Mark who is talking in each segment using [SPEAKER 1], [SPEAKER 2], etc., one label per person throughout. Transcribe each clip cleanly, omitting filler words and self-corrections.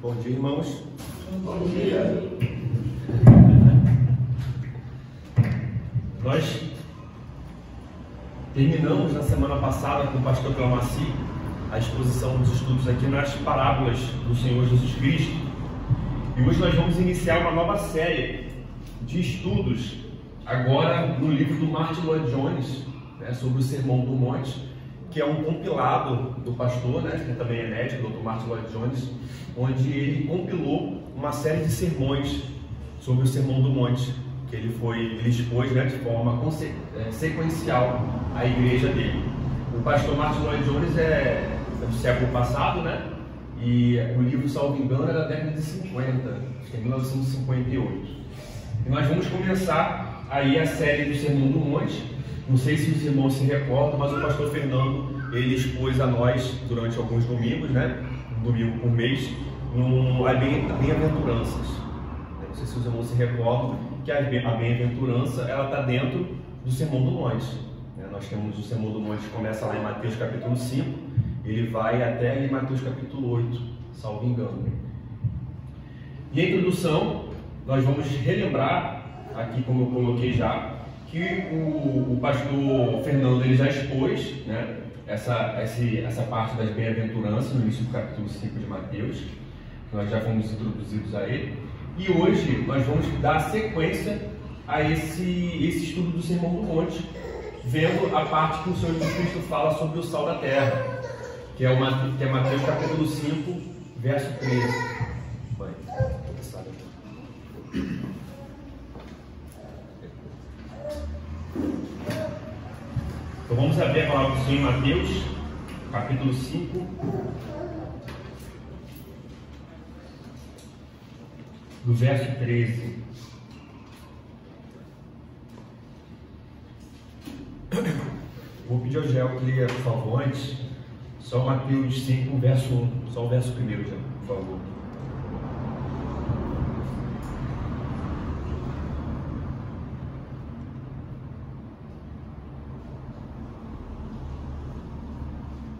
[SPEAKER 1] Bom dia, irmãos.
[SPEAKER 2] Bom dia.
[SPEAKER 1] Nós terminamos na semana passada com o pastor Clamaci a exposição dos estudos aqui nas parábolas do Senhor Jesus Cristo. E hoje nós vamos iniciar uma nova série de estudos, agora no livro do Martyn Lloyd-Jones, sobre o Sermão do Monte, que é um compilado do pastor, que também é médico, o Dr. Martyn Lloyd-Jones, onde ele compilou uma série de sermões sobre o Sermão do Monte, que ele expôs de forma sequencial à igreja dele. O pastor Martyn Lloyd-Jones é do século passado, e o livro, salvo engano, é da década de 50, acho que é 1958. E nós vamos começar aí a série do Sermão do Monte. Não sei se os irmãos se recordam, mas o pastor Fernando, ele expôs a nós durante alguns domingos, um domingo por mês, a bem-aventuranças. Não sei se os irmãos se recordam que a bem-aventurança, ela está dentro do Sermão do Monte. Nós temos o Sermão do Monte que começa lá em Mateus capítulo 5, ele vai até em Mateus capítulo 8, salvo engano. E a introdução, nós vamos relembrar, aqui como eu coloquei já, que o pastor Fernando ele já expôs essa parte das bem-aventuranças no início do capítulo 5 de Mateus. Nós já fomos introduzidos a ele. E hoje nós vamos dar sequência a esse estudo do Sermão do Monte, vendo a parte que o Senhor Jesus Cristo fala sobre o sal da terra, que é Mateus capítulo 5, verso 13. Então vamos abrir a palavra do Senhor em Mateus capítulo 5, do verso 13. Vou pedir ao Gel que leia, por favor, antes, só Mateus 5, verso 1, só o verso primeiro, Gel, por favor.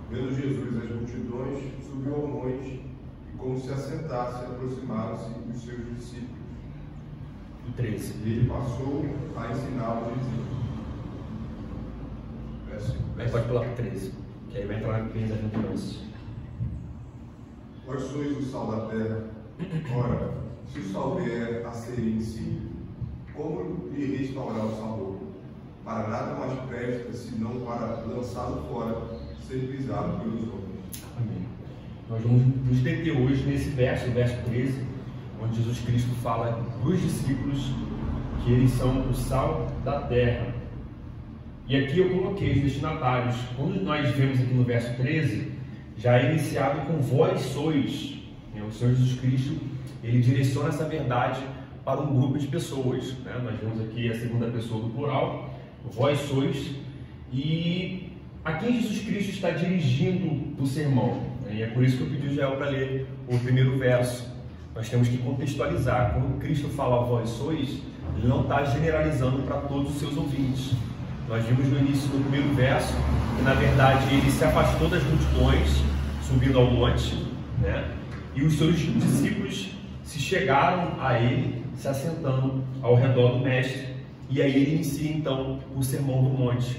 [SPEAKER 3] Vendo Jesus as multidões, subiu ao monte e, como se assentasse, aproximaram-se os seus discípulos.
[SPEAKER 1] O 13.
[SPEAKER 3] E ele passou a ensiná-los, dizendo:
[SPEAKER 1] Aí pode pular para o 13, que aí vai entrar na bem-aventurança.
[SPEAKER 3] Vós sois o sal da terra. Ora, se o sal vier a ser insípido, como lhe restaurar o sabor? Para nada mais presta, senão para lançá-lo fora, ser pisado pelos homens.
[SPEAKER 1] Amém. Nós vamos nos deter hoje nesse verso 13, onde Jesus Cristo fala para os discípulos que eles são o sal da terra. E aqui eu coloquei os destinatários. Quando nós vemos aqui no verso 13, já é iniciado com vós sois. O Senhor Jesus Cristo, ele direciona essa verdade para um grupo de pessoas. Nós vemos aqui a segunda pessoa do plural, vós sois. E a quem Jesus Cristo está dirigindo o sermão? E é por isso que eu pedi o Jael para ler o primeiro verso. Nós temos que contextualizar. Quando Cristo fala vós sois, ele não está generalizando para todos os seus ouvintes. Nós vimos no início do primeiro verso que, na verdade, ele se afastou das multidões, subindo ao monte, e os seus discípulos se chegaram a ele, se assentando ao redor do mestre, e aí ele inicia, então, o Sermão do Monte.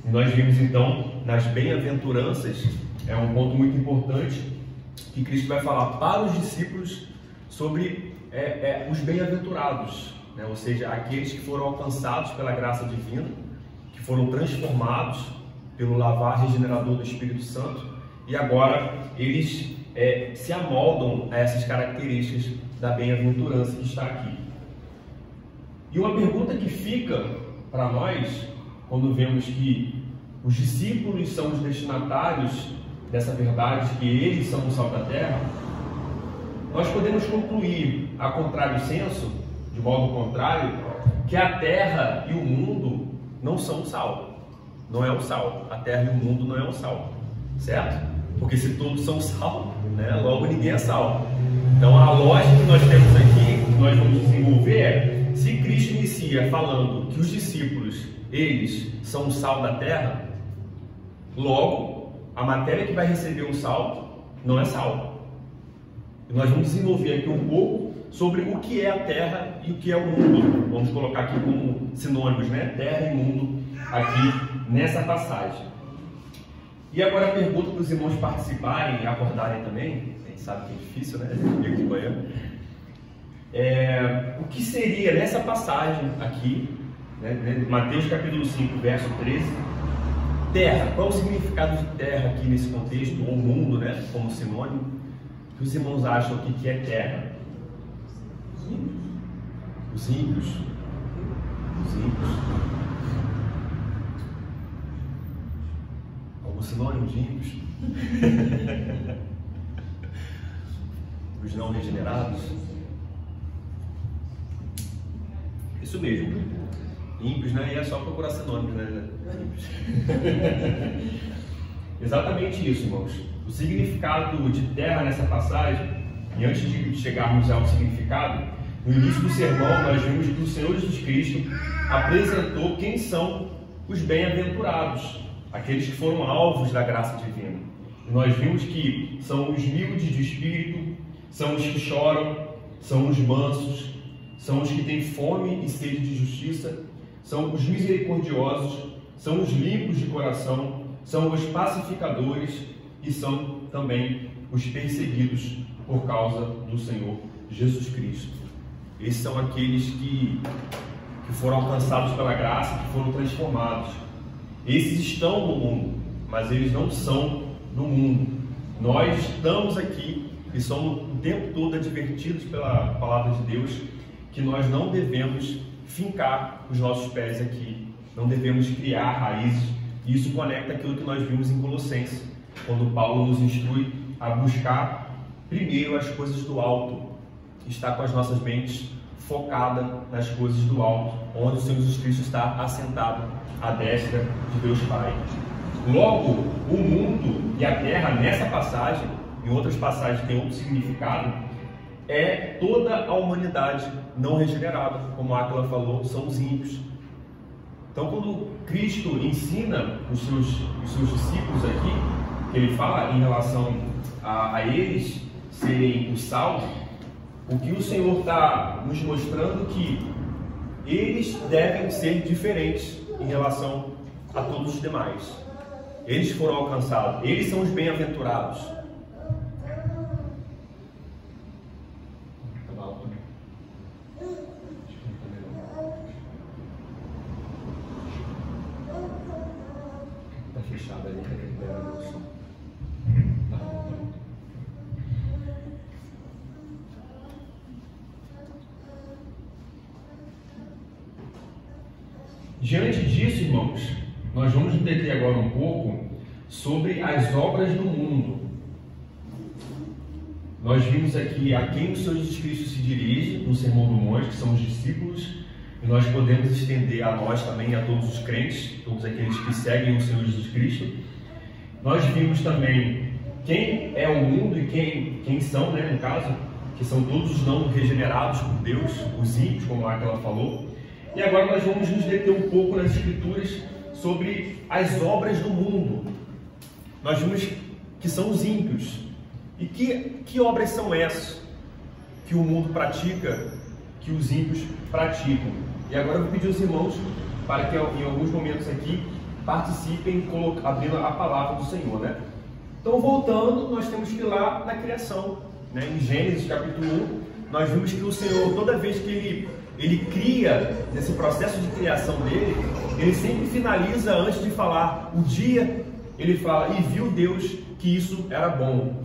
[SPEAKER 1] E nós vimos, então, nas bem-aventuranças, é um ponto muito importante, que Cristo vai falar para os discípulos sobre os bem-aventurados, ou seja, aqueles que foram alcançados pela graça divina, foram transformados pelo lavar regenerador do Espírito Santo, e agora eles se amoldam a essas características da bem-aventurança que está aqui. E uma pergunta que fica para nós, quando vemos que os discípulos são os destinatários dessa verdade, que eles são o sal da terra, nós podemos concluir, a contrário senso, de modo contrário, que a terra e o mundo não são o sal, não é o sal. A terra e o mundo não é o sal, certo? Porque se todos são sal, logo ninguém é sal. Então a lógica que nós temos aqui, que nós vamos desenvolver é: se Cristo inicia falando que os discípulos, eles são o sal da terra, logo a matéria que vai receber o sal não é sal. E nós vamos desenvolver aqui um pouco sobre o que é a terra e o que é o mundo. Vamos colocar aqui como sinônimos, né? Terra e mundo aqui nessa passagem. E agora a pergunta para os irmãos participarem e acordarem também, a gente sabe que é difícil, né? Aqui de manhã. O que seria nessa passagem aqui, né? Mateus capítulo 5, verso 13, terra? Qual é o significado de terra aqui nesse contexto, ou mundo, né? Como sinônimo? O que os irmãos acham que é terra? Os ímpios. Os ímpios. Algum sinônimo de ímpios? Os não regenerados? Isso mesmo. Ímpios, né? E é só procurar sinônimos, né? Exatamente isso, irmãos. O significado de terra nessa passagem, e antes de chegarmos ao significado, no início do sermão nós vimos que o Senhor Jesus Cristo apresentou quem são os bem-aventurados, aqueles que foram alvos da graça divina. E nós vimos que são os humildes de espírito, são os que choram, são os mansos, são os que têm fome e sede de justiça, são os misericordiosos, são os limpos de coração, são os pacificadores e são também os perseguidos por causa do Senhor Jesus Cristo. Esses são aqueles que foram alcançados pela graça, que foram transformados. Esses estão no mundo, mas eles não são do mundo. Nós estamos aqui e somos o tempo todo advertidos pela palavra de Deus que nós não devemos fincar os nossos pés aqui, não devemos criar raízes. E isso conecta aquilo que nós vimos em Colossenses, quando Paulo nos instrui a buscar primeiro as coisas do alto, estar com as nossas mentes focadas nas coisas do alto, onde o Senhor Jesus Cristo está assentado à destra de Deus Pai. Logo, o mundo e a terra, nessa passagem, em outras passagens tem outro significado, é toda a humanidade não regenerada, como a Áquila falou, são os ímpios. Então, quando Cristo ensina os seus discípulos aqui, que ele fala em relação a eles serem o sal, o que o Senhor está nos mostrando que eles devem ser diferentes em relação a todos os demais. Eles foram alcançados, eles são os bem-aventurados. Está fechado ali, está recuperando o som. Diante disso, irmãos, nós vamos deter agora um pouco sobre as obras do mundo. Nós vimos aqui a quem o Senhor Jesus Cristo se dirige no Sermão do Monte, que são os discípulos, e nós podemos estender a nós também, a todos os crentes, todos aqueles que seguem o Senhor Jesus Cristo. Nós vimos também quem é o mundo e quem são, né, no caso, que são todos os não regenerados por Deus, os ímpios, como a Áquila falou. E agora nós vamos nos deter um pouco nas Escrituras sobre as obras do mundo. Nós vimos que são os ímpios. E que obras são essas que o mundo pratica, que os ímpios praticam? E agora eu vou pedir aos irmãos para que em alguns momentos aqui participem abrindo a palavra do Senhor, né? Então, voltando, nós temos que ir lá na criação, né? Em Gênesis capítulo 1, nós vimos que o Senhor, toda vez que ele cria, nesse processo de criação dele, ele sempre finaliza antes de falar o dia, ele fala, e viu Deus que isso era bom.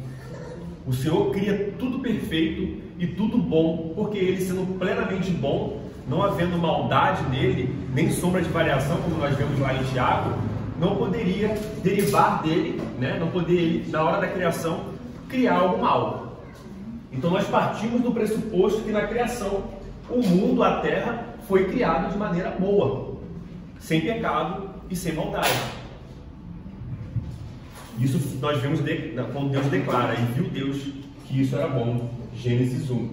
[SPEAKER 1] O Senhor cria tudo perfeito e tudo bom, porque ele sendo plenamente bom, não havendo maldade nele, nem sombra de variação, como nós vemos lá em Tiago, não poderia derivar dele, né? Não poderia ele, na hora da criação, criar algo mal. Então nós partimos do pressuposto que na criação, o mundo, a terra, foi criado de maneira boa, sem pecado e sem maldade. Isso nós vemos quando Deus declara, e viu Deus que isso era bom, Gênesis 1.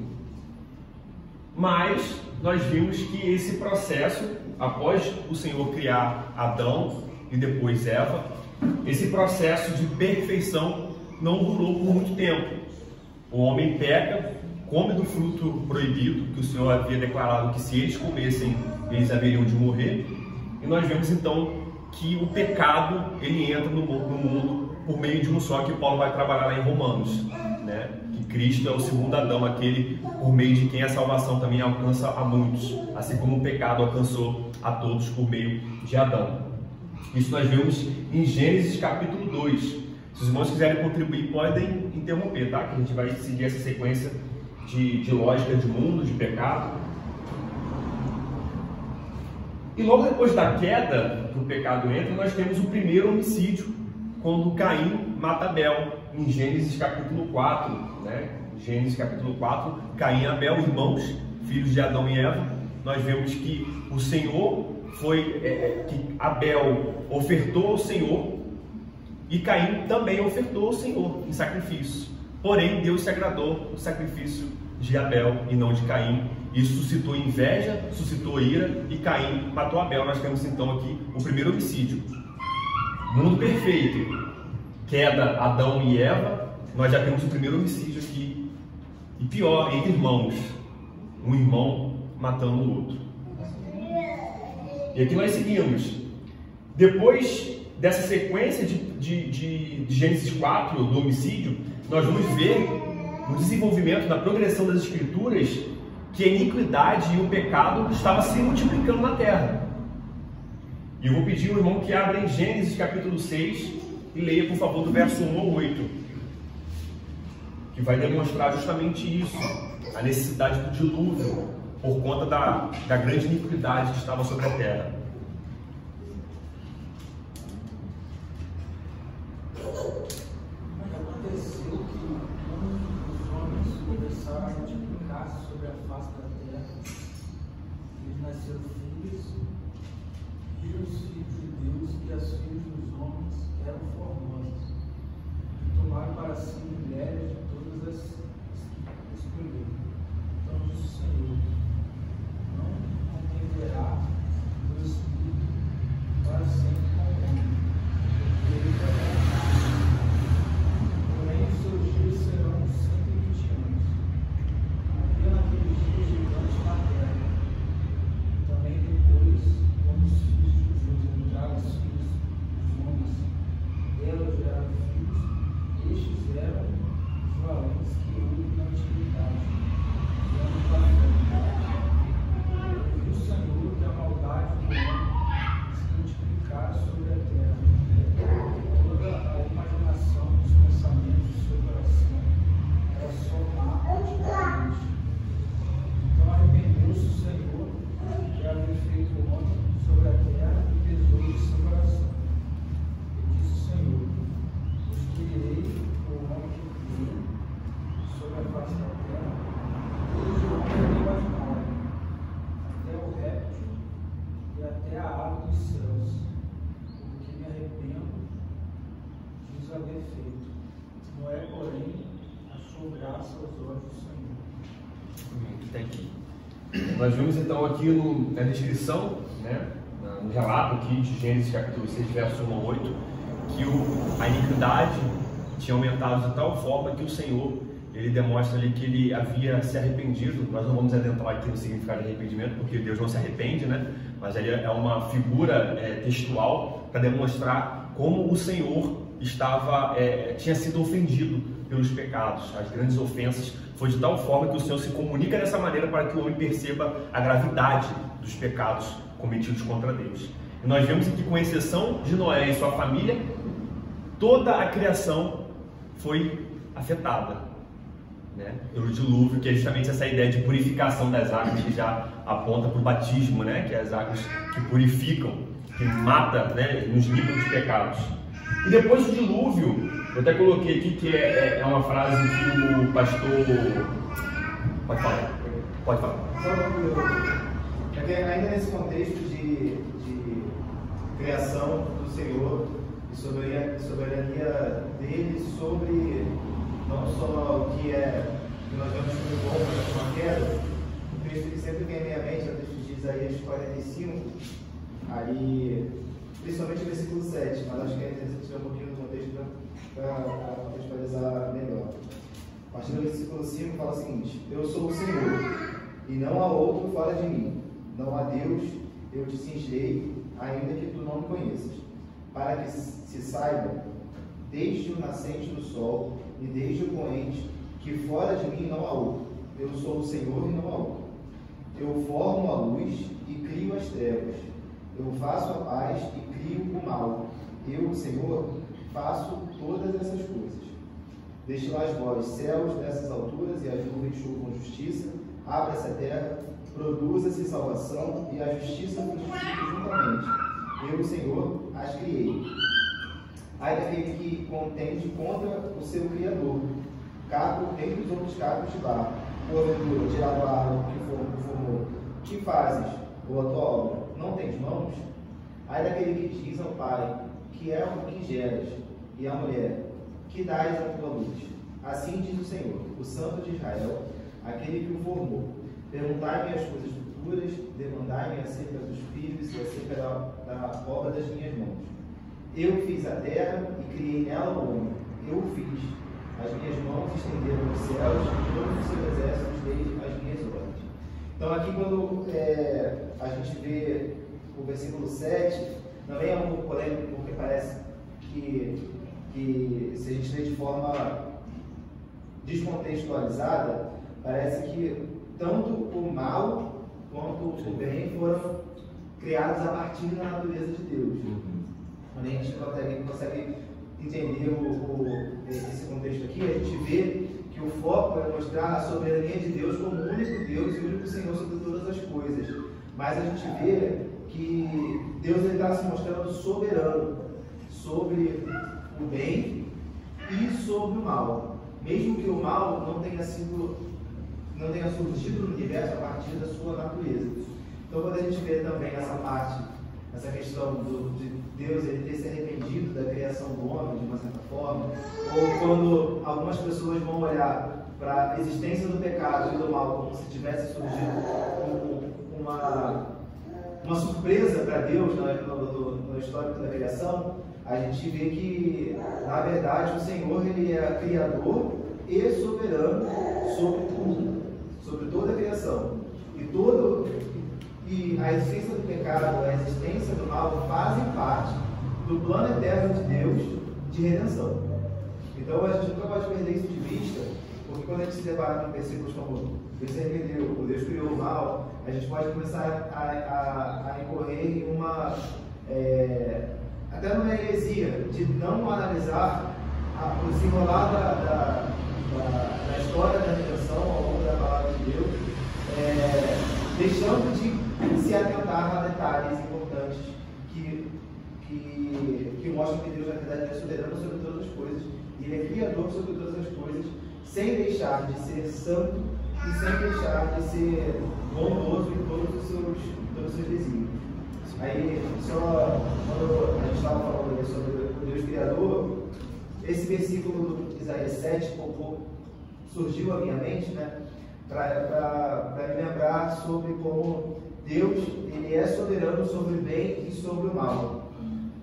[SPEAKER 1] Mas nós vimos que esse processo, após o Senhor criar Adão e depois Eva, esse processo de perfeição não durou por muito tempo. O homem peca, come do fruto proibido, que o Senhor havia declarado que se eles comessem, eles haveriam de morrer. E nós vemos então que o pecado, ele entra no mundo por meio de um só, que Paulo vai trabalhar lá em Romanos, né? Que Cristo é o segundo Adão, aquele por meio de quem a salvação também alcança a muitos, assim como o pecado alcançou a todos por meio de Adão. Isso nós vemos em Gênesis capítulo 2. Se os irmãos quiserem contribuir, podem interromper, tá? Que a gente vai seguir essa sequência de lógica de mundo, de pecado. E logo depois da queda, que o pecado entra, nós temos o primeiro homicídio, quando Caim mata Abel, em Gênesis capítulo 4, né? Gênesis capítulo 4, Caim e Abel, irmãos, filhos de Adão e Eva. Nós vemos que o Senhor que Abel ofertou ao Senhor e Caim também ofertou ao Senhor em sacrifício. Porém, Deus se agradou do sacrifício de Abel e não de Caim. Isso suscitou inveja, suscitou ira e Caim matou Abel. Nós temos então aqui o primeiro homicídio. Mundo perfeito, queda Adão e Eva, nós já temos o primeiro homicídio aqui. E pior, entre irmãos, um irmão matando o outro. E aqui nós seguimos. Depois dessa sequência de Gênesis 4, do homicídio, nós vamos ver no desenvolvimento, na progressão das Escrituras, que a iniquidade e o pecado estavam se multiplicando na terra. E eu vou pedir ao irmão que abra em Gênesis capítulo 6 e leia, por favor, do verso 1 ao 8, que vai demonstrar justamente isso, a necessidade do dilúvio, por conta da grande iniquidade que estava sobre a terra.
[SPEAKER 2] Aconteceu que os homens começaram a multiplicar-se sobre a face da terra. Eles nasceram filhos, viram os filhos de Deus e as filhas dos homens eram formosas. E tomaram para si mulheres de todas as escolheram. Então disse o Senhor: não contenderá o meu espírito para sempre com o homem, porque ele é. Porém, os seus dias serão 120 anos. Havia naqueles dias gigantes na terra. Também depois, quando os filhos de Deus entraram os filhos dos homens, elas geraram filhos, estes eram os valentes que houve na antiguidade. E o Senhor que a maldade do homem se multiplicara sobre a terra. Toda a imaginação dos pensamentos do seu coração era só má continuamente. Então arrependeu-se o Senhor de haver feito o homem sobre a terra e pesou de seu coração. E disse o Senhor: destruirei o homem que criei sobre a face da terra, todos os homens imaginários, até o réptil e até a ave dos céus, porque me arrependo de os haver feito. Noé, porém, achou graça aos olhos do Senhor.
[SPEAKER 1] Está aqui. Nós vimos então aqui na descrição, né, no relato aqui de Gênesis capítulo 6, verso 1 a 8, que a iniquidade tinha aumentado de tal forma que o Senhor, ele demonstra ali que ele havia se arrependido. Nós não vamos adentrar aqui no significado de arrependimento, porque Deus não se arrepende, né? Mas ele é uma figura textual para demonstrar como o Senhor tinha sido ofendido pelos pecados. As grandes ofensas foi de tal forma que o Senhor se comunica dessa maneira para que o homem perceba a gravidade dos pecados cometidos contra Deus. E nós vemos que, com exceção de Noé e sua família, toda a criação foi afetada, né, pelo dilúvio, que é justamente essa ideia de purificação das águas, que já aponta para o batismo, né, que é as águas que purificam, que mata, né, nos livra dos pecados. E depois do dilúvio, eu até coloquei aqui que é uma frase que o pastor... Pode falar. Pode falar.
[SPEAKER 4] Porque ainda nesse contexto de criação do Senhor e soberania dele sobre não só o que nós vemos como bom, mas como a queda, o texto que sempre vem à minha mente é o texto de Isaías 45, aí, principalmente o versículo 7, mas acho que é interessante ver um pouquinho do contexto para contextualizar melhor. A partir do versículo 5 fala o seguinte: eu sou o Senhor, e não há outro fora de mim. Não há Deus, eu te cingirei, ainda que tu não me conheças, para que se saiba, desde o nascente do sol e desde o poente, que fora de mim não há outro. Eu sou o Senhor e não há outro. Eu formo a luz e crio as trevas. Eu faço a paz e crio o mal. Eu, Senhor, faço todas essas coisas. Destilai vós céus nessas alturas e as nuvens chuvam justiça. Abra-se a terra, produza-se salvação e a justiça frutifica juntamente. Eu, Senhor, as criei. Ai daquele que contende contra o seu Criador, capo dentre os outros capos de barro. Porventura, tirado a árvore que formou, que fazes, ou a tua obra, não tens mãos? Ai daquele que diz ao pai, que é o que geras, e à mulher, que dás a tua luz. Assim diz o Senhor, o Santo de Israel, aquele que o formou. Perguntai-me as coisas futuras, demandai-me acerca dos filhos e acerca da obra das minhas mãos. Eu fiz a terra e criei nela o homem. Eu o fiz. As minhas mãos estenderam os céus e todos os seus exércitos desde as minhas ordens. Então aqui quando a gente vê o versículo 7, também é um pouco polêmico, porque parece que se a gente lê de forma descontextualizada, parece que tanto o mal quanto o bem foram criados a partir da natureza de Deus. Quando a gente consegue entender esse contexto aqui, a gente vê que o foco é mostrar a soberania de Deus como o único Deus e o único Senhor sobre todas as coisas. Mas a gente vê que Deus está se mostrando soberano sobre o bem e sobre o mal. Mesmo que o mal não tenha surgido no universo a partir da sua natureza. Então quando a gente vê também essa questão de Deus ele ter se arrependido da criação do homem de uma certa forma, ou quando algumas pessoas vão olhar para a existência do pecado e do mal como se tivesse surgido uma surpresa para Deus no histórico da criação, a gente vê que, na verdade, o Senhor ele é criador e soberano sobre tudo, sobre toda a criação. E a existência do pecado, a existência do mal fazem parte do plano eterno de Deus de redenção. Então a gente nunca pode perder isso de vista, porque quando a gente se depara com versículos como Deus se arrependeu, Deus criou o mal, a gente pode começar a incorrer em até numa heresia, de não analisar o desenrolar da história da redenção ao longo da palavra de Deus, deixando de se atentar a detalhes importantes que mostram que Deus, na verdade, é soberano sobre todas as coisas, e Ele é criador sobre todas as coisas, sem deixar de ser santo e sem deixar de ser bondoso em todos os seus desígnios. Aí, só quando a gente estava falando sobre o Deus Criador, esse versículo do Isaías 7 surgiu à minha mente, né, para me lembrar sobre como Deus ele é soberano sobre o bem e sobre o mal.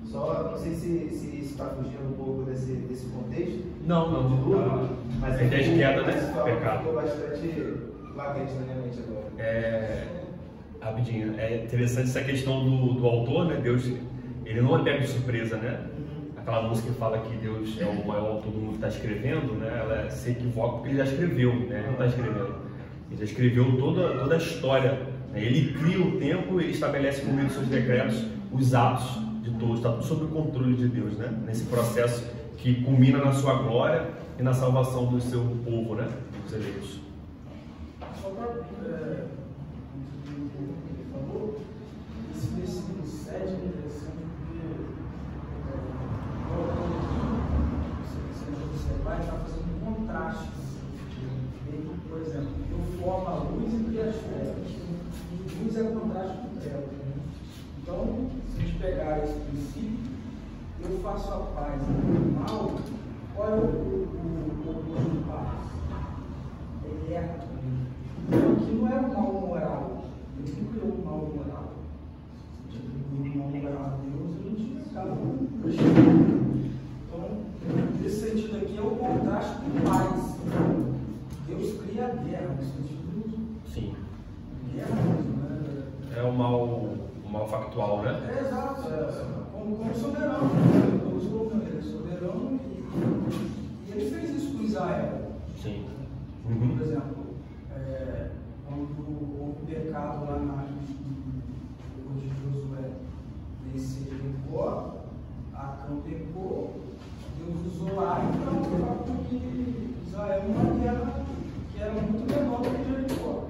[SPEAKER 4] Só não sei se está fugindo um pouco desse contexto.
[SPEAKER 1] Não.
[SPEAKER 4] De dúvida, mas
[SPEAKER 1] a ideia de queda, né? Pecado.
[SPEAKER 4] Ficou bastante latente na minha mente agora.
[SPEAKER 1] Rapidinho, é interessante essa questão do autor, né? Deus, ele não é pego de surpresa, né? Aquela música que fala que Deus é o maior autor do mundo que está escrevendo, né? Ela se equivoca porque ele já escreveu, né? Ele não está escrevendo. Ele já escreveu toda a história, né? Ele cria o tempo e ele estabelece por meio dos seus decretos os atos de todos. Está tudo sob o controle de Deus, né? Nesse processo que culmina na sua glória e na salvação do seu povo, né? Dos eleitos.
[SPEAKER 2] Só para falou, esse versículo 7 é interessante porque se a gente observar, ele está fazendo um contraste. Por exemplo, eu formo a luz e crio as trevas. Luz é contraste com trevas. Né? Então, se a gente pegar esse princípio, eu faço a paz e o mal, qual é o oposto de paz? É guerra. Então, aqui não é o mal moral. Deus não criou o mal moral. Se a gente atribui o mal moral a Deus, a gente acaba prejudicando. Então, nesse sentido aqui é o contraste com paz. guerra, no sentido
[SPEAKER 1] Sim.
[SPEAKER 2] de guerra mesmo, né?
[SPEAKER 1] É o mal factual, né?
[SPEAKER 2] É exato, como soberano, né? Deus colocou ele soberano e ele fez isso com Israel.
[SPEAKER 1] Sim.
[SPEAKER 2] Por exemplo, quando houve o pecado lá depois de Josué descer de Jericó, Acã pecou, Deus usou lá para mostrar que Israel uma guerra que era muito menor do que Jericó.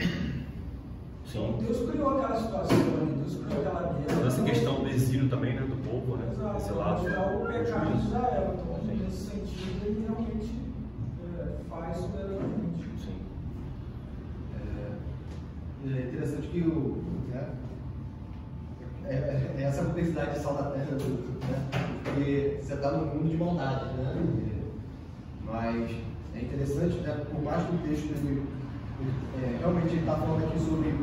[SPEAKER 1] Sim.
[SPEAKER 2] Deus criou aquela situação, Deus criou aquela guerra.
[SPEAKER 1] Essa questão do exílio também, né, do povo, né?
[SPEAKER 2] Exato,
[SPEAKER 1] Esse lado.
[SPEAKER 2] o pecado de Israel. Então, nesse sentido, ele realmente faz soberanamente.
[SPEAKER 1] Sim.
[SPEAKER 4] É interessante que essa complexidade de sal da terra, né? Porque você está num mundo de maldade, né? Mas é interessante, né? Por mais que o texto ele, realmente ele está falando aqui sobre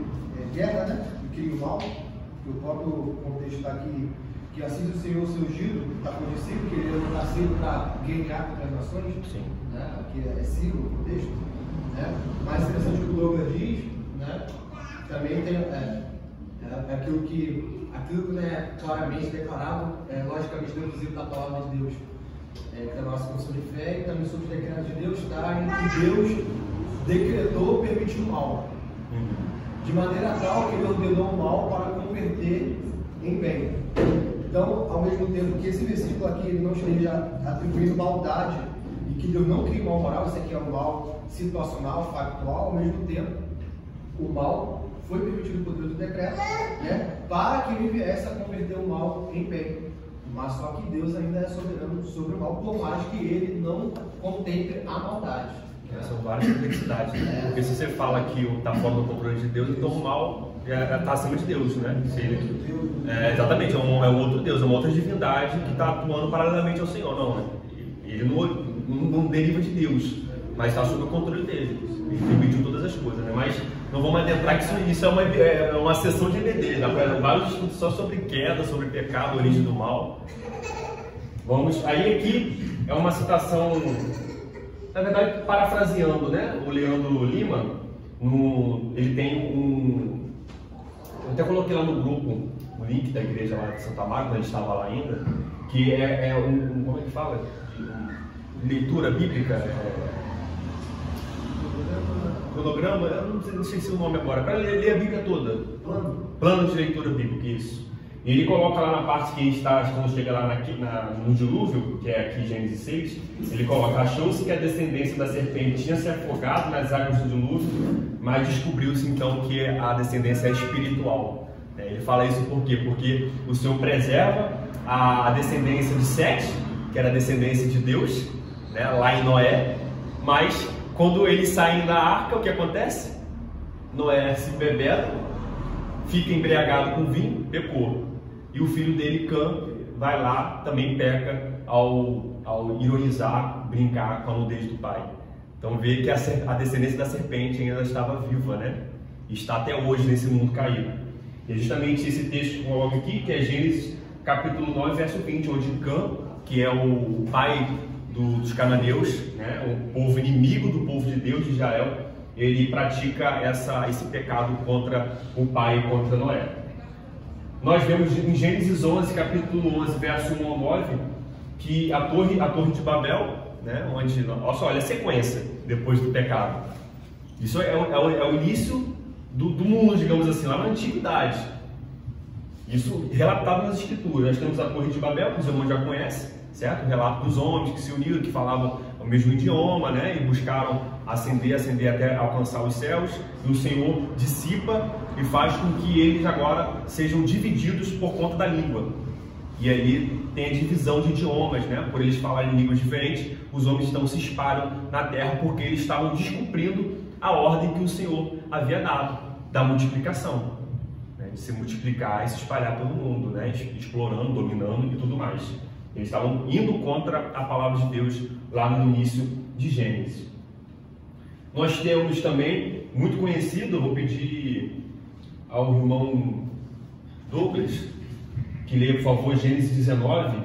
[SPEAKER 4] guerra, né? E crime e mal, que o próprio contexto está aqui, que assim o Senhor seu ungido está conhecido, que ele nasceu para guerrear contra as nações.
[SPEAKER 1] Sim.
[SPEAKER 4] Né? Aqui é Ciro o texto, né? Mas interessante que o Douglas diz, né? Também tem aquilo que não é claramente declarado, logicamente deduzido da palavra de Deus, que é a nossa confissão de fé, e também sobre o decreto de Deus, está em que Deus decretou permitir o mal, de maneira tal que ele ordenou o mal para converter em bem. Então, ao mesmo tempo que esse versículo aqui ele não esteja atribuindo maldade e que Deus não cria mal moral, isso aqui é um mal situacional, factual, ao mesmo tempo o mal foi permitido por Deus do decreto, né, para que ele viesse a converter o mal em bem. Mas só que Deus ainda é soberano sobre o mal, por mais que ele não contemple a maldade.
[SPEAKER 1] São várias complexidades, né? Porque se você fala que está fora do controle de Deus, então o mal está acima de Deus, né? Exatamente, é um outro Deus, é uma outra divindade que está atuando paralelamente ao Senhor, não, né? Ele não deriva de Deus, mas está sob o controle dele. Ele permitiu todas as coisas, né? Mas não vamos adentrar que isso é uma sessão de EBD, dá para vários estudos só sobre queda, sobre pecado, origem do mal. Aí aqui é uma citação, na verdade, parafraseando, né? O Leandro Lima, ele tem eu até coloquei lá no grupo o link da igreja lá de Santa Marta, quando a gente estava lá ainda, que como é que fala? Leitura bíblica, cronograma, eu não sei se é o nome agora, para ler a Bíblia toda. Plano de leitura bíblica, isso. E ele coloca lá na parte que está, quando chega lá no dilúvio, que é aqui Gênesis 6, ele coloca: achou-se que a descendência da serpente tinha se afogado nas águas do dilúvio, mas descobriu-se então que a descendência é espiritual. Ele fala isso por quê? Porque o Senhor preserva a descendência de Sete, que era a descendência de Deus, né, lá em Noé, mas quando eles saem da arca, o que acontece? Noé se bebeda, fica embriagado com vinho, pecou. E o filho dele, Cã, vai lá, também peca ao ironizar, brincar com a nudez do pai. Então vê que a descendência da serpente ainda estava viva, né? E está até hoje nesse mundo caído. E é justamente esse texto que coloca aqui, que é Gênesis capítulo 9, verso 20, onde Cã, que é o pai dos cananeus, né, o povo inimigo do povo de Deus, de Israel, ele pratica esse pecado contra o pai e contra Noé. Nós vemos em Gênesis 11, capítulo 11, verso 1 ao 9, que a torre de Babel, né, onde, olha a sequência depois do pecado. Isso é o início do mundo, digamos assim, lá na antiguidade. Isso relatado nas escrituras. Nós temos a torre de Babel, que os irmãos já conhecem, certo? O relato dos homens que se uniram, que falavam o mesmo idioma, né? E buscaram ascender até alcançar os céus. E o Senhor dissipa e faz com que eles agora sejam divididos por conta da língua. E aí tem a divisão de idiomas, né? Por eles falarem línguas diferentes, os homens então se espalham na terra porque eles estavam descumprindo a ordem que o Senhor havia dado, da multiplicação, né? De se multiplicar e se espalhar pelo mundo, né? Explorando, dominando e tudo mais. Eles estavam indo contra a palavra de Deus lá no início de Gênesis. Nós temos também, muito conhecido, eu vou pedir ao irmão Douglas que leia, por favor, Gênesis 19,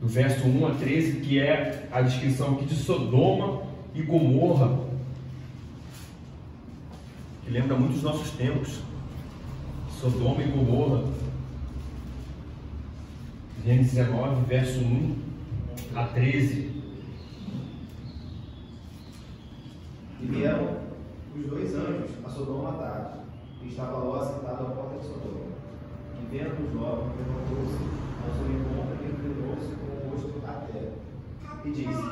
[SPEAKER 1] do verso 1 a 13, que é a descrição aqui de Sodoma e Gomorra. que lembra muito os nossos tempos. Sodoma e Gomorra. Gênesis 19, verso 1 a 13.
[SPEAKER 4] E vieram os 2 anjos a Sodoma à tarde, e estava Ló sentado à porta de Sodoma. E vendo-os logo, levantou-se ao seu encontro e inclinou-se com o rosto à terra. E disse: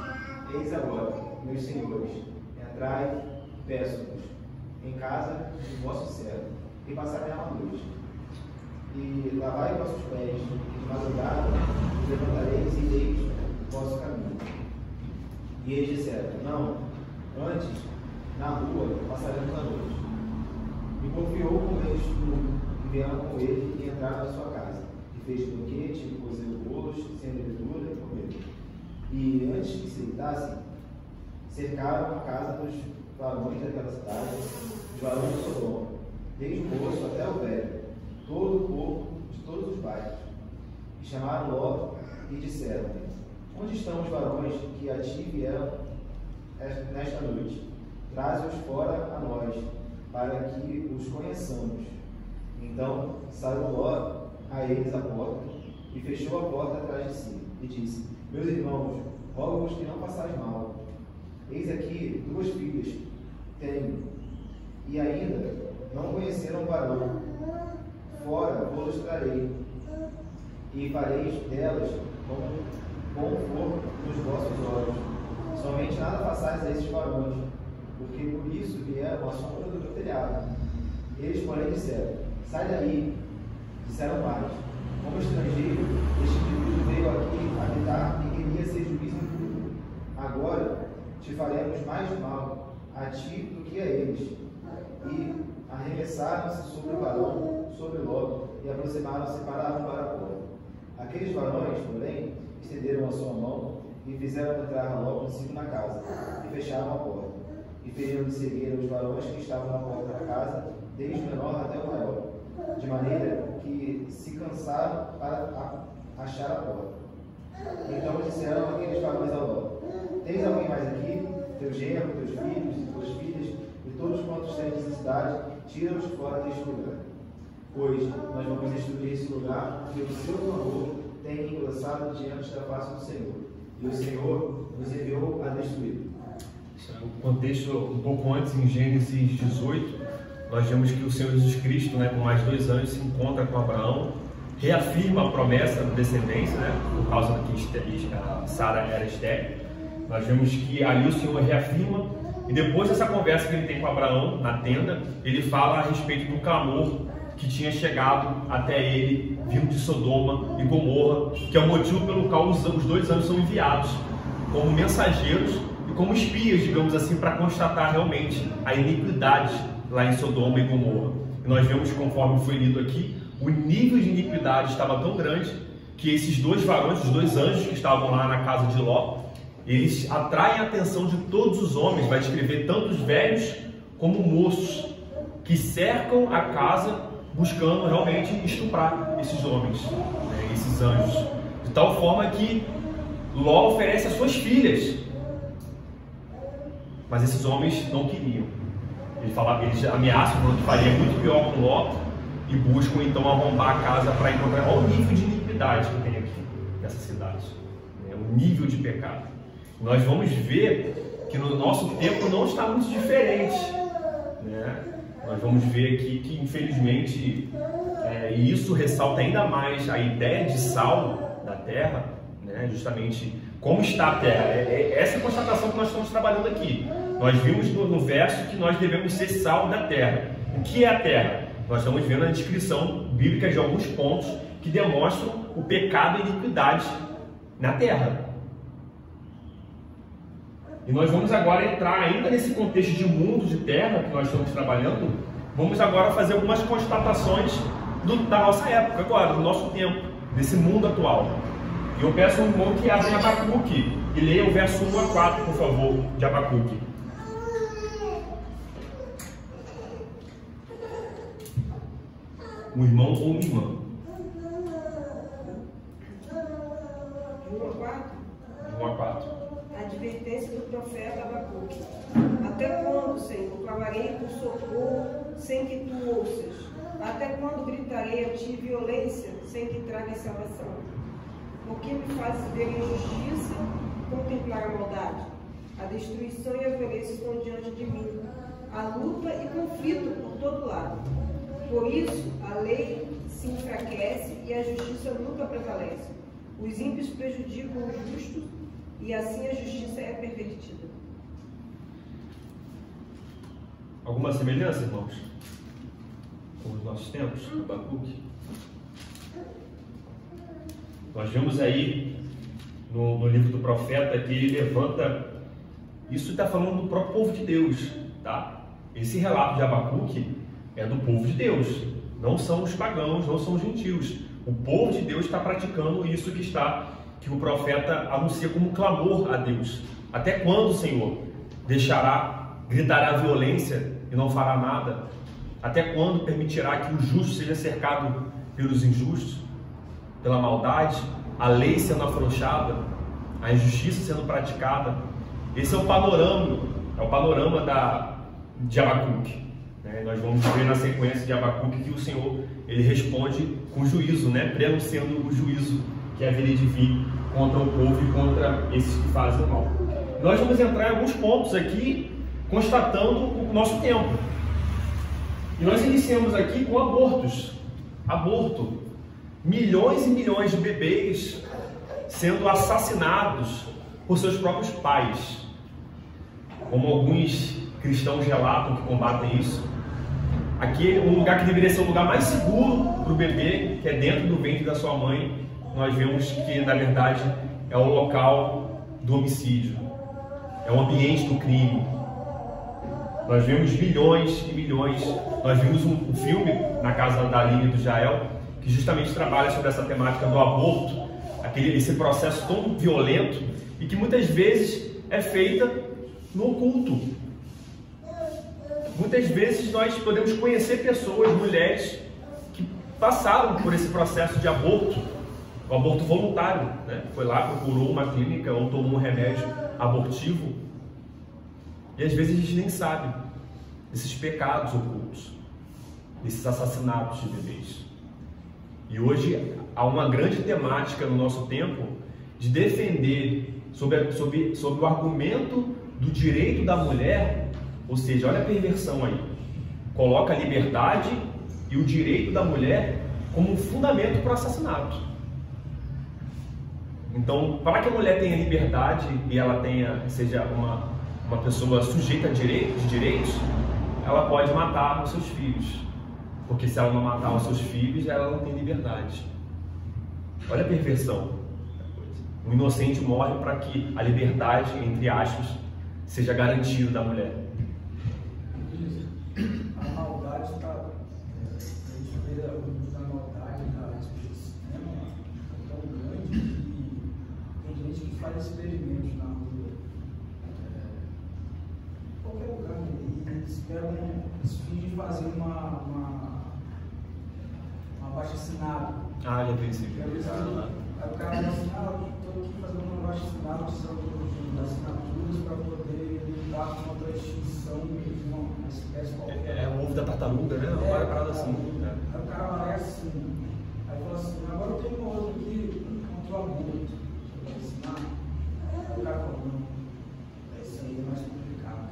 [SPEAKER 4] Eis agora, meus senhores, entrai, peço-vos, em casa de vosso servo, e passai a noite. E lavai vossos pés, e de madrugada vos levantareis e ireis o vosso caminho. E eles disseram: Não, antes, na rua, passaremos a noite. E confiou com eles tudo, e vieram com ele e entraram na sua casa. E fez banquete, e cozeu bolos, sem levedura, e comeram. E antes que se deitassem, cercaram a casa dos varões daquela cidade, os varões de Sodoma, desde o moço até o velho, todo o povo de todos os bairros. E chamaram Ló e disseram: Onde estão os varões que a ti vieram nesta noite? Traze-os fora a nós, para que os conheçamos. Então saiu Ló a eles à porta, e fechou a porta atrás de si, e disse: Meus irmãos, rogo-vos que não façais mal. Eis aqui 2 filhas tenho, e ainda não conheceram o varão. Fora vou-los trarei, e fareis delas como bom for nos vossos olhos. Somente nada façais a esses varões, porque por isso vieram à sombra do meu telhado. Eles, porém, disseram: Sai daí. Disseram mais: Como estrangeiro, este indivíduo veio aqui habitar e queria ser juiz em tudo. Agora te faremos mais mal a ti do que a eles. E arremessaram-se sobre o varão, sobre Ló, e aproximaram-se e pararam para a porta. Aqueles varões, porém, estenderam a sua mão e fizeram entrar Ló consigo na casa, e fecharam a porta. E feriram de cegueira os varões que estavam na porta da casa, desde o menor até o maior, de maneira que se cansaram para achar a porta. Então disseram aqueles varões a Ló: Tens alguém mais aqui? Teu genro, teus filhos e tuas filhas, e todos quantos têm necessidade, tira-os fora deste lugar. Pois nós vamos destruir esse lugar, porque o seu clamor tem engrossado diante da face do Senhor, e o Senhor nos enviou a destruir.
[SPEAKER 1] O contexto, um pouco antes, em Gênesis 18, nós vemos que o Senhor Jesus Cristo, com mais 2 anjos, se encontra com Abraão, reafirma a promessa da descendência, por causa que Sara era estéril. Nós vemos que ali o Senhor reafirma, e depois dessa conversa que ele tem com Abraão na tenda, ele fala a respeito do clamor que tinha chegado até ele, vindo de Sodoma e Gomorra, que é o motivo pelo qual os 2 anjos são enviados como mensageiros e como espias, digamos assim, para constatar realmente a iniquidade lá em Sodoma e Gomorra. E nós vemos, conforme foi lido aqui, o nível de iniquidade estava tão grande que esses 2 varões, os 2 anjos que estavam lá na casa de Ló, eles atraem a atenção de todos os homens, vai descrever tanto os velhos como moços, que cercam a casa buscando realmente estuprar esses homens, esses anjos, de tal forma que Ló oferece as suas filhas, mas esses homens não queriam. Eles ameaçam, falando que faria muito pior com Ló, e buscam então arrombar a casa para encontrar. Olha o nível de iniquidade que tem aqui nessa cidade, o nível de pecado. Nós vamos ver que no nosso tempo não está muito diferente, Nós vamos ver aqui que, infelizmente, e isso ressalta ainda mais a ideia de sal da terra, justamente como está a terra. Essa é a constatação que nós estamos trabalhando aqui. Nós vimos no verso que nós devemos ser sal da terra. O que é a terra? Nós estamos vendo a descrição bíblica de alguns pontos que demonstram o pecado e a iniquidade na terra. E nós vamos agora entrar ainda nesse contexto de mundo de terra que nós estamos trabalhando. Vamos agora fazer algumas constatações da nossa época agora, do nosso tempo, desse mundo atual. E eu peço ao irmão que abra Abacuque e leia o verso 1 a 4, por favor, de Abacuque. Um irmão ou uma irmã.
[SPEAKER 5] 1 a 4.
[SPEAKER 1] 1 a 4.
[SPEAKER 5] Advertência do profeta Abacuque. Até quando, Senhor, clamarei por socorro sem que tu ouças? Até quando gritarei a ti violência, sem que traga salvação? Por que me fazes ver a injustiça, contemplar a maldade? A destruição e a violência estão diante de mim. Há luta e conflito por todo lado. Por isso, a lei se enfraquece e a justiça nunca prevalece. Os ímpios prejudicam os justos e assim a justiça é pervertida.
[SPEAKER 1] Alguma semelhança, irmãos, com os nossos tempos, Abacuque? Nós vemos aí no livro do profeta que ele levanta, isso está falando do próprio povo de Deus, tá? Esse relato de Abacuque é do povo de Deus, não são os pagãos, não são os gentios. O povo de Deus está praticando isso que o profeta anuncia como clamor a Deus. Até quando, Senhor, gritará a violência e não fará nada? Até quando permitirá que o justo seja cercado pelos injustos, pela maldade, a lei sendo afrouxada, a injustiça sendo praticada? Esse é o panorama de Abacuque. Nós vamos ver na sequência de Abacuque que o Senhor ele responde com juízo, preanunciando o juízo que haveria de vir contra o povo e contra esses que fazem o mal. Nós vamos entrar em alguns pontos aqui, constatando o nosso tempo. E nós iniciamos aqui com abortos. Aborto. Milhões e milhões de bebês sendo assassinados por seus próprios pais. Como alguns cristãos relatam que combatem isso. Aqui, um lugar que deveria ser o lugar mais seguro para o bebê, que é dentro do ventre da sua mãe, nós vemos que, na verdade, é o local do homicídio. É o ambiente do crime. Nós vemos milhões e milhões. Nós vimos um filme na casa da Aline e do Jael, que justamente trabalha sobre essa temática do aborto, esse processo tão violento e que muitas vezes é feita no oculto. Muitas vezes nós podemos conhecer pessoas, mulheres, que passaram por esse processo de aborto, o aborto voluntário, Foi lá, procurou uma clínica ou tomou um remédio abortivo, e às vezes a gente nem sabe desses pecados ocultos, desses assassinatos de bebês. E hoje há uma grande temática no nosso tempo de defender sobre o argumento do direito da mulher. Ou seja, olha a perversão aí. Coloca a liberdade e o direito da mulher como um fundamento para o assassinato. Então, para que a mulher tenha liberdade e ela seja uma pessoa sujeita a direitos, ela pode matar os seus filhos. Porque se ela não matar os seus filhos, ela não tem liberdade. Olha a perversão. O inocente morre para que a liberdade, entre aspas, seja garantida da mulher.
[SPEAKER 2] A maldade está. A gente vê a luz da maldade da sistema tão grande que tem gente que faz experimentos na rua. Qualquer lugar, eles fingem fazer uma abaixo-assinado.
[SPEAKER 1] Já vi esse vídeo.
[SPEAKER 2] Aí o cara fala assim: estou aqui fazendo um abaixo-assinado, precisando das assinaturas para poder lutar contra a extinção de uma espécie qualquer.
[SPEAKER 1] É o ovo da tartaruga, né? Uma parada assim.
[SPEAKER 2] Aí o cara aparece assim. Aí fala assim: agora eu tenho um outro aqui contra o aborto. Vai assinar? Aí o cara fala: não, isso aí é mais complicado.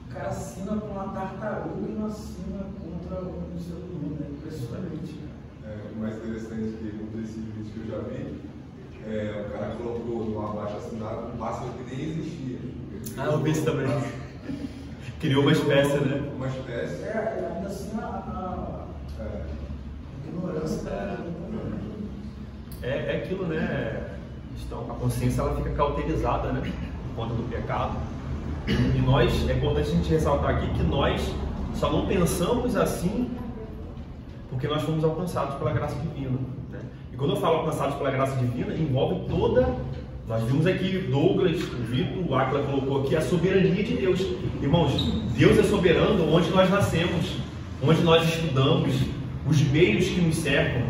[SPEAKER 2] O cara assina com uma tartaruga e não assina contra o ser humano. É impressionante, cara.
[SPEAKER 3] O mais interessante que um desses vídeos que eu já vi, o cara colocou no abaixo-assinado um pássaro que nem existia.
[SPEAKER 1] Eu vi isso também. Criou uma espécie, né?
[SPEAKER 3] Uma espécie.
[SPEAKER 2] Ainda assim a ignorância
[SPEAKER 1] É aquilo, né? A consciência ela fica cauterizada, né? Por conta do pecado. E nós, é importante a gente ressaltar aqui que nós só não pensamos assim porque nós fomos alcançados pela graça divina, né? E quando eu falo alcançados pela graça divina, envolve toda. Nós vimos aqui Douglas, o Vitor, o Aquila colocou aqui a soberania de Deus. Irmãos, Deus é soberano onde nós nascemos, onde nós estudamos, os meios que nos cercam.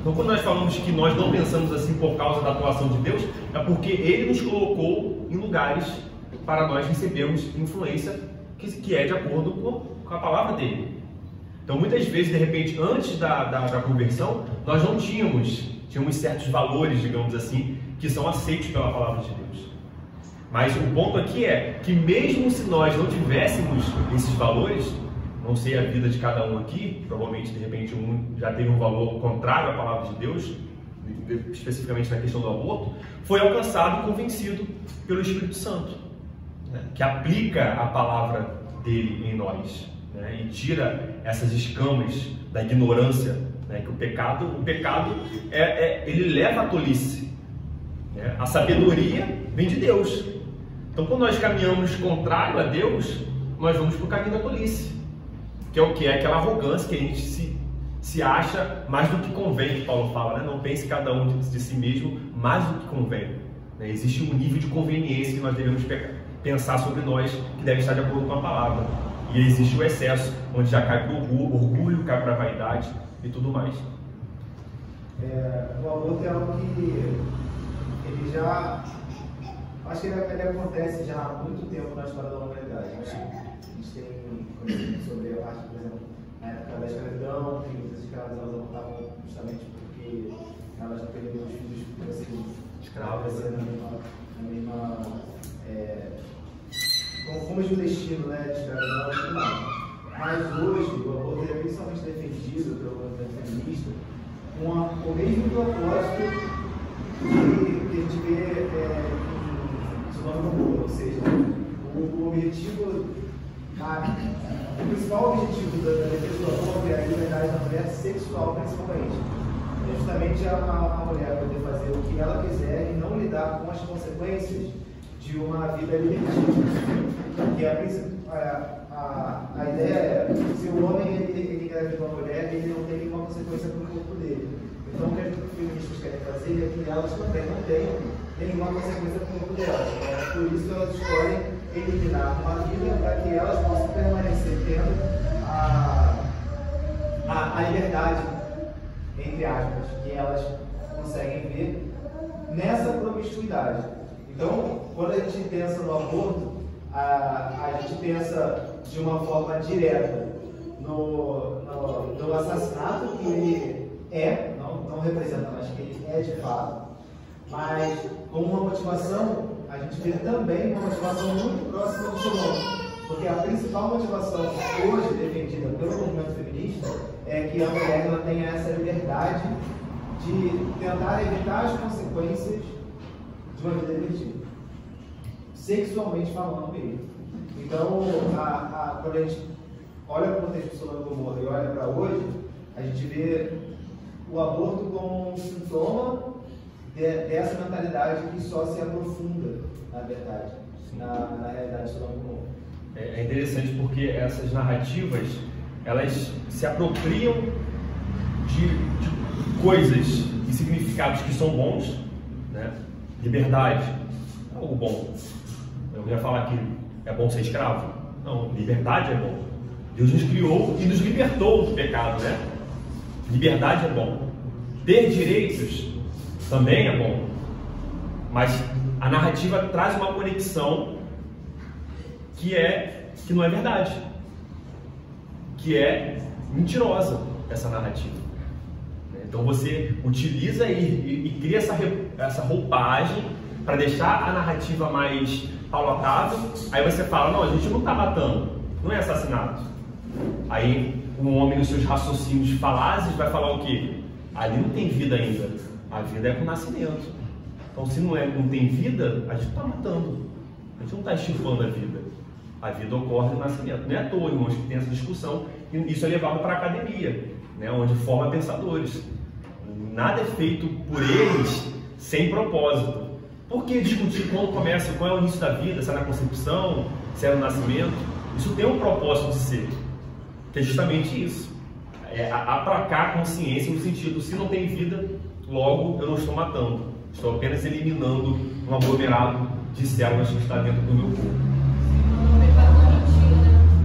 [SPEAKER 1] Então, quando nós falamos que nós não pensamos assim por causa da atuação de Deus, é porque Ele nos colocou em lugares para nós recebermos influência que é de acordo com a palavra dele. Então, muitas vezes, de repente, antes da conversão, nós não tínhamos certos valores, digamos assim, que são aceitos pela palavra de Deus. Mas o ponto aqui é que mesmo se nós não tivéssemos esses valores, não sei a vida de cada um aqui, provavelmente, de repente, um já teve um valor contrário à palavra de Deus, especificamente na questão do aborto, foi alcançado e convencido pelo Espírito Santo, né, que aplica a palavra dele em nós, né, e tira essas escamas da ignorância, né, que o pecado ele leva à tolice, né? A sabedoria vem de Deus. Então, quando nós caminhamos contrário a Deus, nós vamos para o caminho da tolice, que é o que? É aquela arrogância que a gente se acha mais do que convém, que Paulo fala, né? Não pense cada um de si mesmo mais do que convém, né? Existe um nível de conveniência que nós devemos pensar sobre nós, que deve estar de acordo com a palavra. E existe o excesso, onde já cai para o orgulho, cai para a vaidade e tudo mais.
[SPEAKER 4] O aborto é algo que ele já... Acho que ele acontece já há muito tempo na história da humanidade. A gente tem conhecimento sobre a parte, por exemplo, na época da escravidão, que muitas escravas elas abortavam justamente porque elas não queriam os filhos crescerem escravos, na mesma como o destino, né, de escravidão e tudo mais. Mas hoje o aborto é principalmente defendido pelo movimento feminista com o mesmo propósito que a gente vê ou seja, o objetivo, o principal objetivo da defesa do aborto é a liberdade da mulher sexual, principalmente. É justamente a mulher poder fazer o que ela quiser e não lidar com as consequências de uma vida libertina. Que a ideia é, se o homem ele quer uma mulher, ele não tem nenhuma consequência para o corpo dele. Então, o que as feministas querem fazer é que elas também não tenham nenhuma consequência para o corpo delas. Então, por isso que elas escolhem eliminar uma vida para que elas possam permanecer tendo a liberdade, entre aspas, que elas conseguem ver nessa promiscuidade. Então, quando a gente pensa no aborto, a gente pensa de uma forma direta no assassinato que ele não representa, mas que ele é de fato, mas com uma motivação, a gente vê também uma motivação muito próxima do ser humano, porque a principal motivação hoje defendida pelo movimento feminista é que a mulher ela tenha essa liberdade de tentar evitar as consequências de uma vida libertina, sexualmente falando mesmo. Então, quando a gente olha para o contexto de Sodoma e Gomorra e olha para hoje, a gente vê o aborto como um sintoma dessa mentalidade que só se aprofunda, na verdade, na realidade de Sodoma e Gomorra.
[SPEAKER 1] É interessante porque essas narrativas, elas se apropriam de coisas e significados que são bons, né? Liberdade é algo bom. Eu ia falar que é bom ser escravo? Não, liberdade é bom. Deus nos criou e nos libertou do pecado, né? Liberdade é bom. Ter direitos também é bom. Mas a narrativa traz uma conexão que não é verdade. Que é mentirosa essa narrativa. Então você utiliza e cria essa roupagem para deixar a narrativa mais palatável. Aí você fala, não, a gente não está matando, não é assassinato. Aí um homem nos seus raciocínios falazes vai falar o quê? Ali não tem vida ainda, a vida é com o nascimento. Então se não tem vida, a gente está matando, a gente não está extirpando a vida ocorre no nascimento. Não é à toa, irmãos, que tem essa discussão, e isso é levado para a academia, né, onde forma pensadores. Nada é feito por eles sem propósito. Por que discutir quando começa, qual é o início da vida, se é na concepção, se é no nascimento? Isso tem um propósito de ser, que é justamente isso. É aplacar a consciência no sentido, se não tem vida, logo eu não estou matando. Estou apenas eliminando um aglomerado de células que está dentro do meu corpo.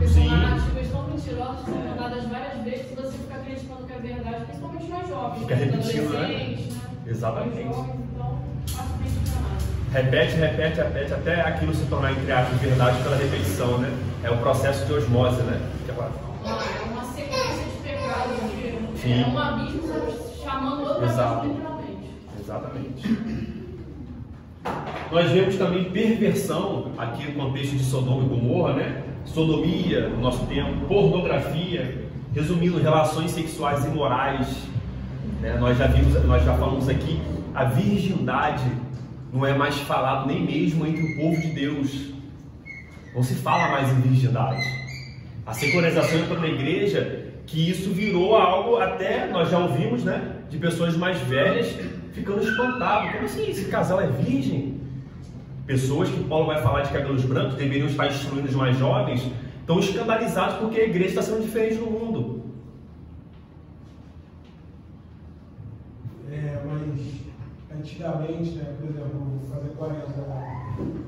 [SPEAKER 6] São narrativas tão mentirosas, são contadas várias vezes, e você fica acreditando que é verdade, principalmente nós jovens,
[SPEAKER 1] fica repetindo, né?
[SPEAKER 6] Adolescentes, né?
[SPEAKER 1] Exatamente.
[SPEAKER 6] Jovens, então, facilmente enganado.
[SPEAKER 1] repete, até aquilo se tornar, entre aspas, verdade pela repetição, né? É um processo de osmose, né?
[SPEAKER 6] É uma sequência de pecados,
[SPEAKER 1] sim.
[SPEAKER 6] É um abismo chamando outra coisa literalmente.
[SPEAKER 1] Exatamente. Nós vemos também perversão aqui no contexto de Sodoma e Gomorra, né? Sodomia, no nosso tempo, pornografia, resumindo, relações sexuais imorais, né? Nós já falamos aqui, a virgindade não é mais falado nem mesmo entre o povo de Deus. Não se fala mais em virgindade. A secularização entrou na igreja, que isso virou algo, até nós já ouvimos, né, de pessoas mais velhas ficando espantadas. Como assim? Esse casal é virgem? Pessoas que Paulo vai falar de cabelos brancos deveriam estar instruindo os mais jovens, estão escandalizados porque a igreja está sendo diferente no mundo.
[SPEAKER 2] Mas antigamente, né, por exemplo, vou fazer 40 anos,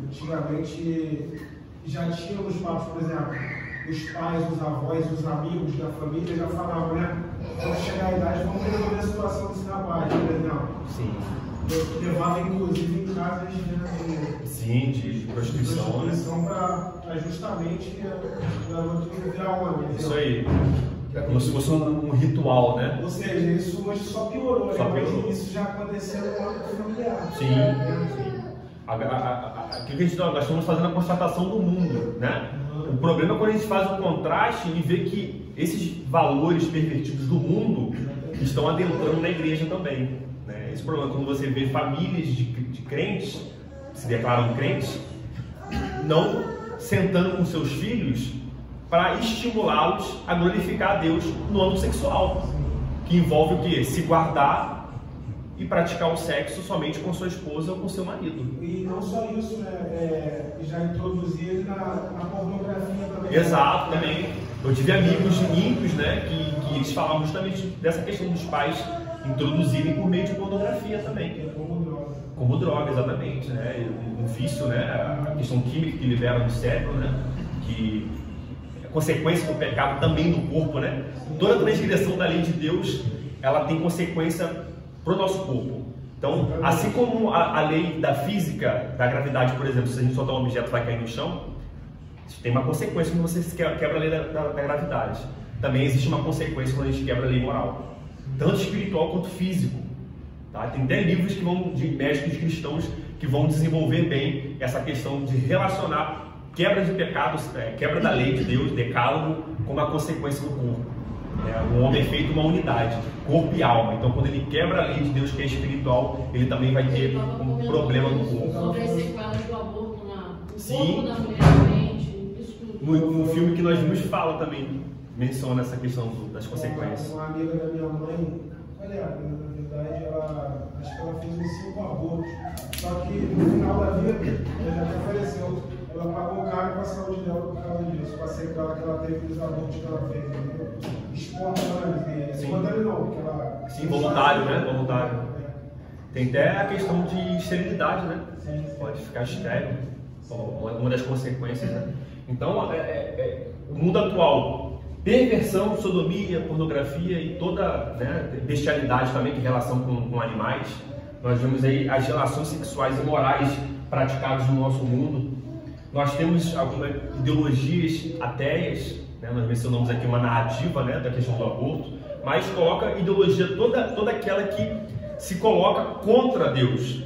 [SPEAKER 2] antigamente já tínhamos papos, por exemplo, os pais, os avós, os amigos da família já falavam, né? Quando chegar a idade, vamos resolver a situação desse rapaz, por exemplo.
[SPEAKER 1] Sim.
[SPEAKER 2] Eu levava, inclusive, em casas
[SPEAKER 1] de prostituição,
[SPEAKER 2] para justamente o garoto virar homem.
[SPEAKER 1] Isso aí. É como se fosse um ritual, né?
[SPEAKER 2] Ou seja, isso hoje só piorou,
[SPEAKER 1] só
[SPEAKER 2] né?
[SPEAKER 1] piorou.
[SPEAKER 2] Mas isso já aconteceu no âmbito familiar.
[SPEAKER 1] Sim. Nós estamos fazendo a constatação do mundo, né? O problema é quando a gente faz o contraste e vê que esses valores pervertidos do mundo estão adentrando na igreja também, né? Esse problema é quando você vê famílias de crentes, que se declaram crentes, não sentando com seus filhos para estimulá-los a glorificar a Deus no âmbito sexual, que envolve o quê? Se guardar e praticar o sexo somente com sua esposa ou com seu marido.
[SPEAKER 2] E não só isso, né? Já introduzir ele na pornografia também.
[SPEAKER 1] Exato, também. Eu tive amigos ímpios, né, que eles falavam justamente dessa questão dos pais introduzirem por meio de pornografia também. Como droga, exatamente, né? Um vício, né? A questão química que libera no cérebro, né? Que é consequência do pecado também no corpo, né? Toda transgressão da lei de Deus, ela tem consequência para o nosso corpo. Então, assim como a lei da física, da gravidade, por exemplo, se a gente soltar um objeto vai cair no chão, isso tem uma consequência quando você quebra a lei da gravidade. Também existe uma consequência quando a gente quebra a lei moral, tanto espiritual quanto físico. Tá? Tem até livros de médicos cristãos que vão desenvolver bem essa questão de relacionar quebra de pecados, quebra da lei de Deus, decálogo, com uma consequência no corpo. O homem é feito uma unidade, corpo e alma. Então, quando ele quebra a lei de Deus, que é espiritual, ele também vai ter um problema no corpo.
[SPEAKER 6] Sobre as sequelas do aborto no
[SPEAKER 1] Sim.
[SPEAKER 6] corpo da mulher, isso tudo.
[SPEAKER 1] No filme que nós vimos fala também, menciona essa questão das consequências.
[SPEAKER 2] Uma amiga da minha mãe, olha, na verdade, acho que ela fez uns 5 abortos. Só que no final da vida, ela já até faleceu. Ela pagou caro com a saúde dela por causa disso, com a sequela que ela teve dos abortos que ela fez, entendeu? Espontâneo, espontâneo não, porque ela...
[SPEAKER 1] Sim, voluntário, né? Voluntário. Tem até a questão de esterilidade, né?
[SPEAKER 2] Sim.
[SPEAKER 1] Pode ficar estéril, uma das consequências, né? Então, o mundo atual, perversão, sodomia, pornografia e toda, né, bestialidade também, que relação com animais. Nós vemos aí as relações sexuais e morais praticadas no nosso mundo. Nós temos algumas ideologias ateias, né? Nós mencionamos aqui uma narrativa, né, da questão do aborto, mas coloca ideologia toda aquela que se coloca contra Deus.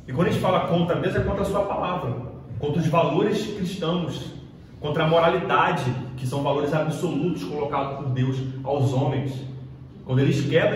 [SPEAKER 1] E quando a gente fala contra Deus, é contra a sua palavra, contra os valores cristãos, contra a moralidade, que são valores absolutos colocados por Deus aos homens. Quando eles quebram